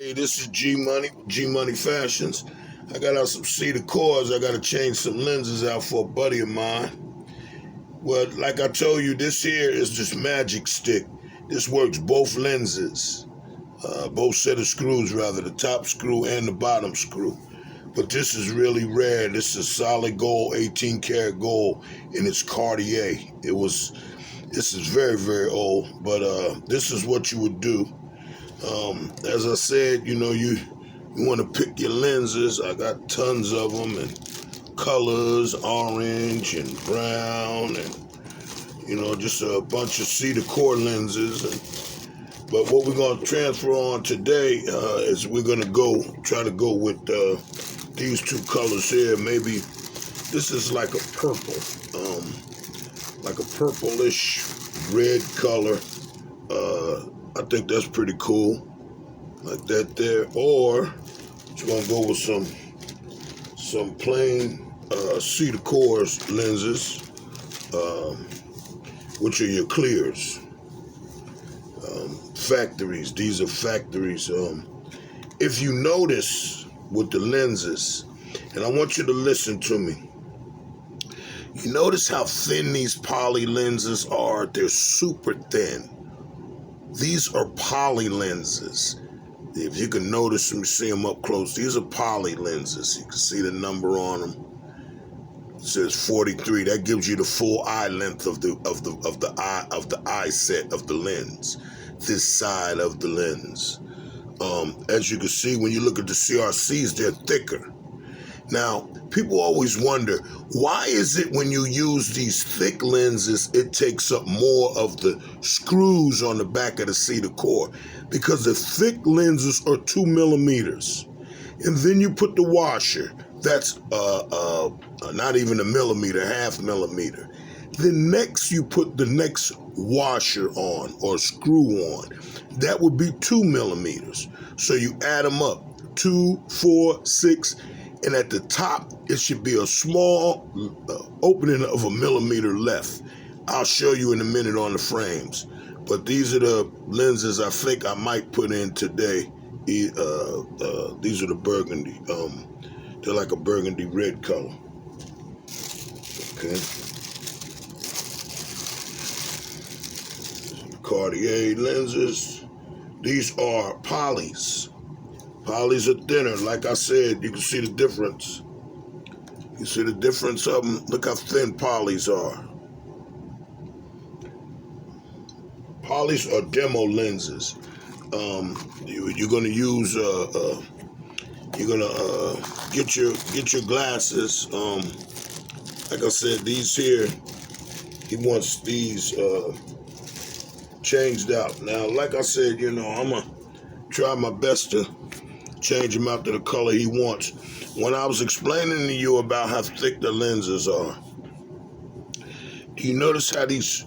Hey, this is G Money Fashions. I got out some C decors. I got to change some lenses out for a buddy of mine. Well, like I told you, this here is this magic stick. This works both lenses, both set of screws rather, the top screw and the bottom screw. But this is really rare. This is solid gold, 18 karat gold, and it's Cartier. This is very, very old, but this is what you would do. As I said, you want to pick your lenses. I got tons of them and colors, orange and brown, and just a bunch of C decor lenses. But what we're going to transfer on today is we're going to try to go with these two colors here. Maybe this is like a purple, like a purplish red color. I think that's pretty cool, like that there. Or you're gonna go with some plain C decors lenses, which are your clears. Factories. These are factories. If you notice with the lenses, and I want you to listen to me. You notice how thin these poly lenses are? They're super thin. These are poly lenses. If you can notice them, see them up close. These are poly lenses. You can see the number on them. It says 43. That gives you the full eye length of the eye set of the lens. This side of the lens. As you can see, when you look at the CRCs, they're thicker. Now, people always wonder, why is it when you use these thick lenses, it takes up more of the screws on the back of the C decor? Because the thick lenses are 2 millimeters. And then you put the washer, that's not even a millimeter, half millimeter. Then next you put the next washer on or screw on. That would be 2 millimeters. So you add them up, 2, 4, 6, and at the top, it should be a small opening of a millimeter left. I'll show you in a minute on the frames. But these are the lenses I think I might put in today. These are the burgundy. They're like a burgundy red color. Okay. Cartier lenses. These are polys. Polys are thinner. Like I said, you can see the difference. You see the difference of them? Look how thin polys are. Polys are demo lenses. You're gonna use. You're gonna get your glasses. Like I said, these here. He wants these changed out. Now, like I said, I'm gonna try my best to change him out to the color he wants. When I was explaining to you about how thick the lenses are, do you notice how these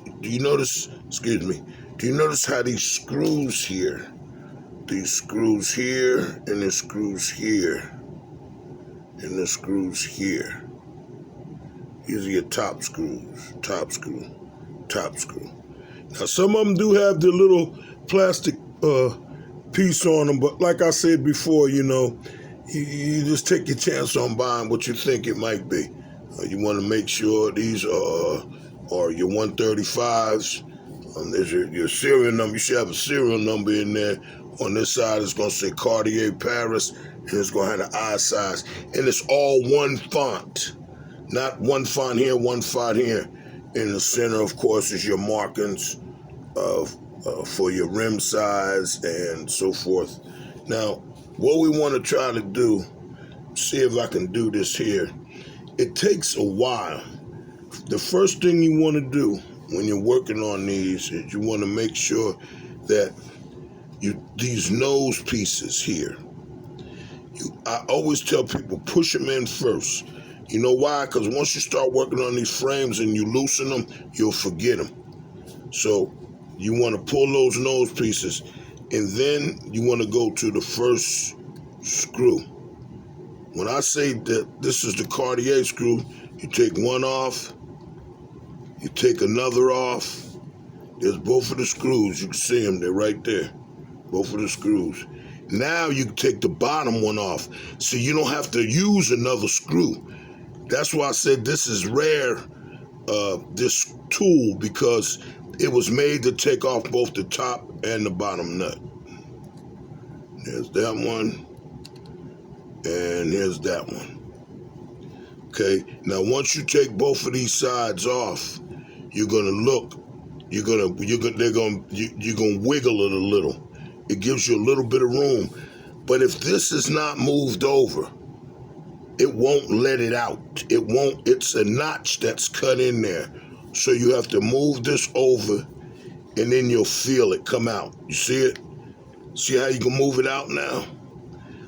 screws here, and the screws here, and the screws here, these are your top screws, top screw. Now, some of them do have the little plastic piece on them, but like I said before, you just take your chance on buying what you think it might be. You want to make sure these are your 135s. There's your serial number. You should have a serial number in there. On this side, it's going to say Cartier Paris, and it's going to have the eye size. And it's all one font, not one font here, one font here. In the center, of course, is your markings for your rim size and so forth. Now, what we want to try to do, see if I can do this here. It takes a while. The first thing you want to do when you're working on these is you want to make sure that these nose pieces here, I always tell people, push them in first. You know why? Because once you start working on these frames and you loosen them, you'll forget them. So you want to pull those nose pieces, and then you want to go to the first screw. When I say that this is the Cartier screw, you take one off, you take another off. There's both of the screws. You can see them. They're right there. Both of the screws. Now you can take the bottom one off, so you don't have to use another screw. That's why I said this is rare, this tool, because it was made to take off both the top and the bottom nut. There's that one, and here's that one. Okay, now once you take both of these sides off, you're gonna wiggle it a little. It gives you a little bit of room. But if this is not moved over, it won't let it out. It won't, it's a notch that's cut in there. So you have to move this over, and then you'll feel it come out. You see it? See how you can move it out now?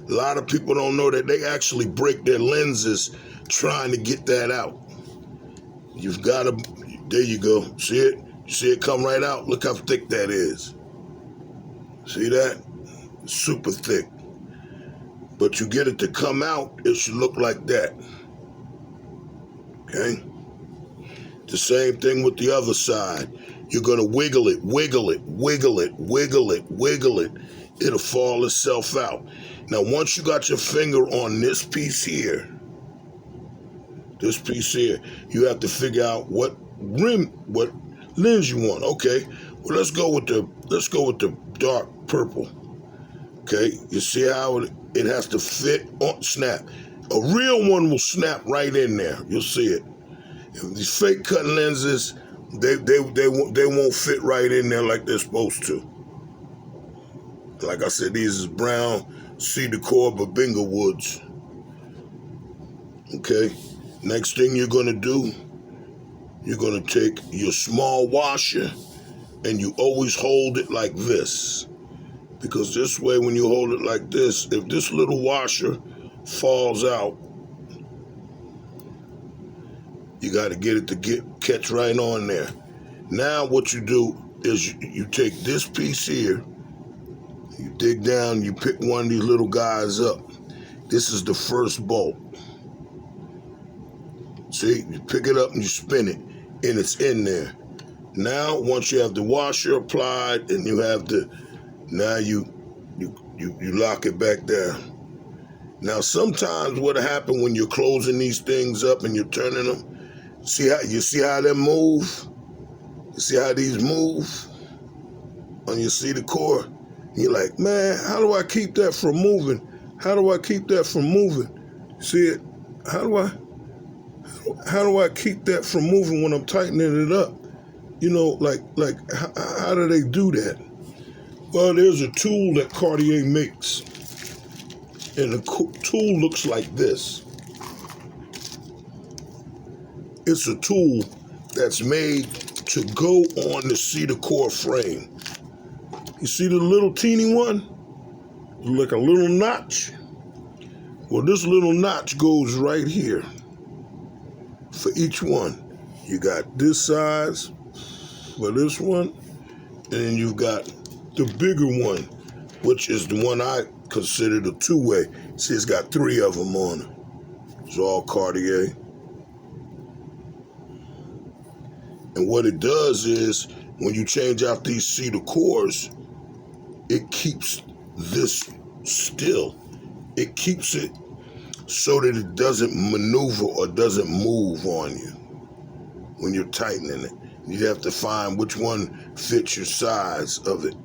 A lot of people don't know that they actually break their lenses trying to get that out. You've got to, there you go. See it? You see it come right out? Look how thick that is. See that? Super thick. But you get it to come out, it should look like that. Okay? The same thing with the other side. You're going to wiggle it, wiggle it, wiggle it, wiggle it, wiggle it. It'll fall itself out. Now, once you got your finger on this piece here, you have to figure out what lens you want. Okay, well, let's go with the dark purple. Okay, you see how it has to fit on snap. A real one will snap right in there. You'll see it. These fake cut lenses, they won't fit right in there like they're supposed to. Like I said, these is brown C decor Babinga woods. Okay, next thing you're gonna do, you're gonna take your small washer, and you always hold it like this. Because this way, when you hold it like this, if this little washer falls out, you got to get it to catch right on there. Now what you do is you take this piece here, you dig down, you pick one of these little guys up. This is the first bolt. See, you pick it up and you spin it, and it's in there. Now, once you have the washer applied and you have now you lock it back down. Now, sometimes what'll happen when you're closing these things up and you're turning them, see how they move? You see how these move on your C decor? You're like, man, how do I keep that from moving? How do I keep that from moving? See it? How do I keep that from moving when I'm tightening it up? You know, how do they do that? Well, there's a tool that Cartier makes, and the tool looks like this. It's a tool that's made to go on the C decor frame. You see the little teeny one? Like a little notch. Well, this little notch goes right here for each one. You got this size for this one, and then you've got the bigger one, which is the one I consider the two-way. See, it's got 3 of them on it. It's all Cartier. And what it does is, when you change out these C decors, it keeps this still. It keeps it so that it doesn't maneuver or doesn't move on you when you're tightening it. You have to find which one fits your size of it.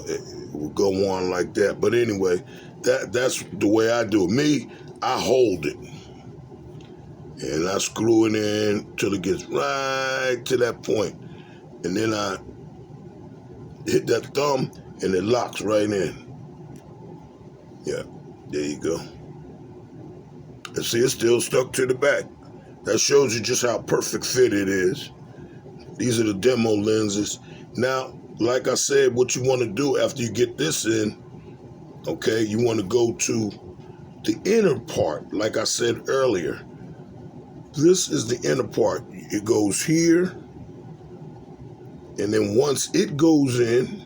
It will go on like that. But anyway, that's the way I do it. Me, I hold it. And I screw it in till it gets right to that point. And then I hit that thumb and it locks right in. Yeah, there you go. And see, it's still stuck to the back. That shows you just how perfect fit it is. These are the demo lenses. Now, like I said, what you want to do after you get this in, okay, you want to go to the inner part, like I said earlier. This is the inner part. It goes here, and then once it goes in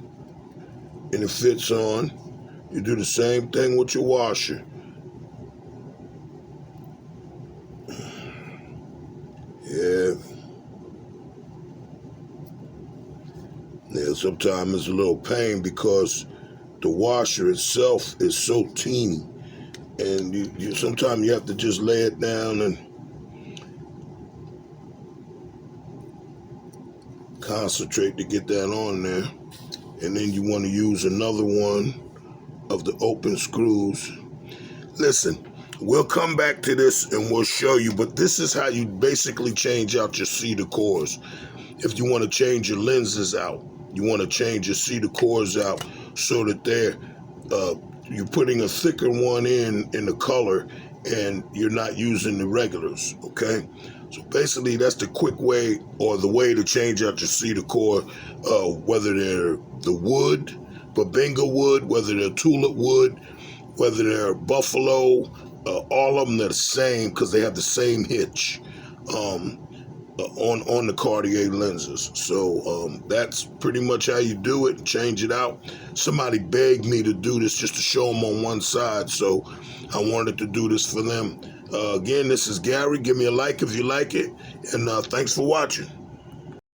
and it fits on, you do the same thing with your washer. Yeah. Yeah, sometimes it's a little pain because the washer itself is so teeny, and you sometimes you have to just lay it down and concentrate to get that on there. And then you want to use another one of the open screws. Listen, we'll come back to this and we'll show you, but this is how you basically change out your C decors. If you want to change your lenses out, you want to change your C decors out so that you're putting a thicker one in the color and you're not using the regulars, okay? So basically that's the quick way, or the way to change out your C decor, whether they're the wood, Babinga wood, whether they're tulip wood, whether they're buffalo, all of them are the same because they have the same hitch on the Cartier lenses. So that's pretty much how you do it, change it out. Somebody begged me to do this just to show them on one side, so I wanted to do this for them. Again, this is Gary. Give me a like if you like it, and thanks for watching.